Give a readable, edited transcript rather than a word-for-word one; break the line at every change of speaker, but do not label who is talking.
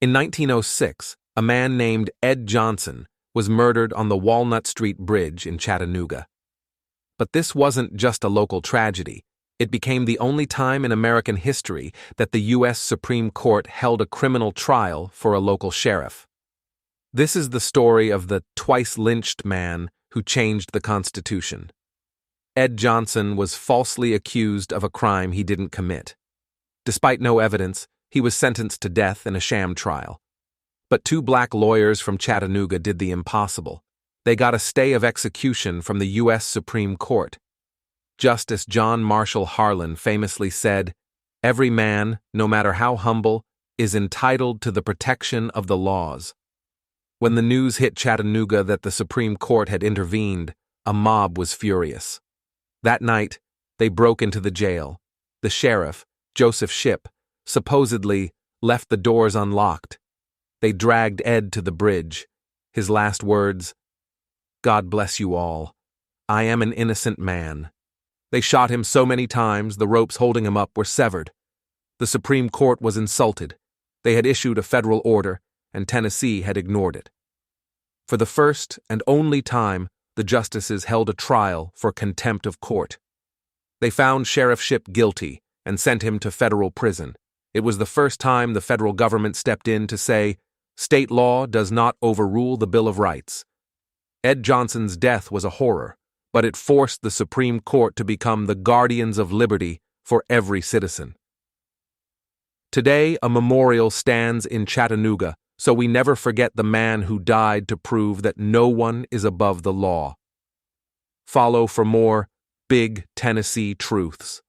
In 1906, a man named Ed Johnson was murdered on the Walnut Street Bridge in Chattanooga. But this wasn't just a local tragedy. It became the only time in American history that the U.S. Supreme Court held a criminal trial for a local sheriff. This is the story of the twice-lynched man who changed the Constitution. Ed Johnson was falsely accused of a crime he didn't commit. Despite no evidence, he was sentenced to death in a sham trial. But two black lawyers from Chattanooga did the impossible. They got a stay of execution from the U.S. Supreme Court. Justice John Marshall Harlan famously said, "Every man, no matter how humble, is entitled to the protection of the laws." When the news hit Chattanooga that the Supreme Court had intervened, a mob was furious. That night, they broke into the jail. The sheriff, Joseph Shipp, supposedly left the doors unlocked. They dragged Ed to the bridge. His last words, "God bless you all. I am an innocent man." They shot him so many times the ropes holding him up were severed. The Supreme Court was insulted. They had issued a federal order, and Tennessee had ignored it. For the first and only time, the justices held a trial for contempt of court. They found Sheriff Shipp guilty and sent him to federal prison. It was the first time the federal government stepped in to say, "State law does not overrule the Bill of Rights." Ed Johnson's death was a horror, but it forced the Supreme Court to become the guardians of liberty for every citizen. Today, a memorial stands in Chattanooga, so we never forget the man who died to prove that no one is above the law. Follow for more Big Tennessee Truths.